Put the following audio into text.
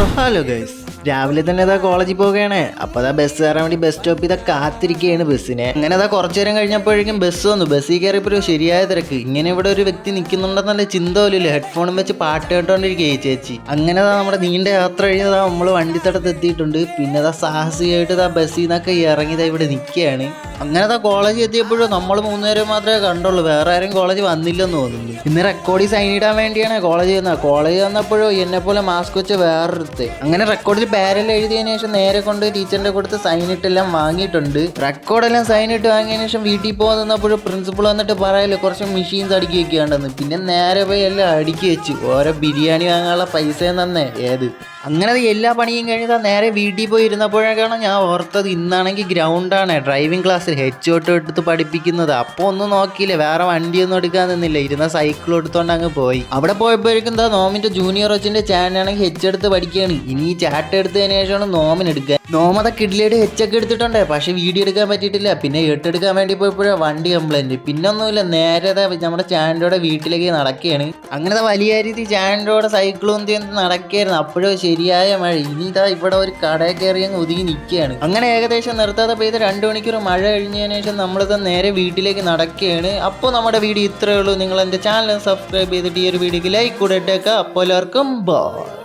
So hello guys, രാവിലെ തന്നെ ഇതാ കോളേജിൽ പോവുകയാണ്. അപ്പോൾ അതാ ബസ് കയറാൻ വേണ്ടി ബസ് സ്റ്റോപ്പിൽ ഇതാ കാത്തിരിക്കുകയാണ് ബസ്സിനെ. അങ്ങനെ അതാ കുറച്ചു നേരം കഴിഞ്ഞപ്പോഴേക്കും ബസ് വന്നു. ബസ്സിൽ കയറിയപ്പോൾ ഒരു ശരിയായ തിരക്ക്. ഇങ്ങനെ ഇവിടെ ഒരു വ്യക്തി നിൽക്കുന്നുണ്ടെന്നല്ല ചിന്ത പോലില്ല. ഹെഡ്ഫോണും വെച്ച് പാട്ട് കേട്ടോണ്ടിരിക്കുകയെ ചേച്ചി. അങ്ങനെ അതാ നമ്മുടെ നീണ്ട യാത്ര കഴിഞ്ഞതാ നമ്മൾ വണ്ടിത്തടത്ത് എത്തിയിട്ടുണ്ട്. പിന്നെ അതാ സാഹസികമായിട്ട് ഇതാ ബസ്സിൽ നിന്നൊക്കെ ഇറങ്ങിയതാ ഇവിടെ നിൽക്കുകയാണ്. അങ്ങനെ അതാ കോളേജിൽ എത്തിയപ്പോഴും നമ്മൾ മൂന്നുപേരും മാത്രമേ കണ്ടുള്ളൂ. വേറെ ആരും കോളേജ് വന്നില്ലെന്ന് തോന്നുന്നു. ഇന്ന് റെക്കോർഡിൽ സൈൻ ഇടാൻ വേണ്ടിയാണ് കോളേജിൽ വന്നത്. കോളേജിൽ വന്നപ്പോഴും എന്നെ പോലെ മാസ്ക് വെച്ച് വേറൊരുത്ത്. അങ്ങനെ റെക്കോർഡിൽ പേരെല്ലാം എഴുതിയതിനു ശേഷം നേരെ കൊണ്ട് ടീച്ചറിന്റെ കൊടുത്ത് സൈൻ ഇട്ടെല്ലാം വാങ്ങിയിട്ടുണ്ട്. റെക്കോർഡെല്ലാം സൈൻ ഇട്ട് വാങ്ങിയതിനു ശേഷം വീട്ടിൽ പോകുന്നപ്പോഴും പ്രിൻസിപ്പൾ വന്നിട്ട് പറയല്ലേ കുറച്ച് മെഷീൻസ് അടുക്കി വെക്കുകയാണെന്ന്. പിന്നെ നേരെ പോയി എല്ലാം അടുക്കി വെച്ചു. ഓരോ ബിരിയാണി വാങ്ങാനുള്ള പൈസ തന്നെ ഏത്. അങ്ങനെ എല്ലാ പണിയും കഴിഞ്ഞാൽ നേരെ വീട്ടിൽ പോയി ഇരുന്നപ്പോഴേക്കാണ് ഞാൻ ഓർത്തത് ഇന്നാണെങ്കിൽ ഗ്രൗണ്ടാണ് ഡ്രൈവിംഗ് ക്ലാസ്സിൽ ഹെഡ്ഷോട്ട് എടുത്ത് പഠിപ്പിക്കുന്നത്. അപ്പോൾ ഒന്നും നോക്കിയില്ല, വേറെ വണ്ടിയൊന്നും എടുക്കാൻ നിന്നില്ല, ഇരുന്ന സൈക്കിൾ എടുത്തോണ്ട് അങ്ങ് പോയി. അവിടെ പോയപ്പോഴേക്കും എന്താ നോമിന്റെ ജൂനിയർ കൊച്ചിന്റെ ചാനാണെങ്കിൽ ഹെച്ച് എടുത്ത് പഠിക്കുകയാണ്. ഇനി ഈ ചാട്ട് എടുത്തതിന് ശേഷമാണ് നോമിന് എടുക്കുക. നോമത കിഡ്ലിയുടെ ഹെച്ചൊക്കെ എടുത്തിട്ടുണ്ട്, പക്ഷെ വീഡിയോ എടുക്കാൻ പറ്റിയിട്ടില്ല. പിന്നെ എടുക്കാൻ വേണ്ടി പോയപ്പോഴാണ് വണ്ടി കംപ്ലൈന്റ്. പിന്നെ ഒന്നുമില്ല, നേരെ നമ്മുടെ ചാനലോടെ വീട്ടിലേക്ക് നടക്കുകയാണ്. അങ്ങനത്തെ വലിയ രീതി ചാനലോടെ സൈക്കിളും നടക്കുകയായിരുന്നു. അപ്പോഴും ശരിയായ മഴ. ഇനി ഇതാ ഇവിടെ ഒരു കടയിൽ കയറി അങ്ങ് ഒതുങ്ങി നിൽക്കുകയാണ്. അങ്ങനെ ഏകദേശം നിർത്താതെ പെയ്ത് 2 മണിക്കൂർ മഴ കഴിഞ്ഞതിന് ശേഷം നമ്മളിത് നേരെ വീട്ടിലേക്ക് നടക്കുകയാണ്. അപ്പോൾ നമ്മുടെ വീഡിയോ ഇത്രയേ ഉള്ളൂ. നിങ്ങൾ എൻ്റെ ചാനൽ സബ്സ്ക്രൈബ് ചെയ്തിട്ട് ഈ ഒരു വീഡിയോക്ക് ലൈക്ക് കൂടെ ഇട്ടേക്കാം. അപ്പോൾ എല്ലാവർക്കും ബൈ.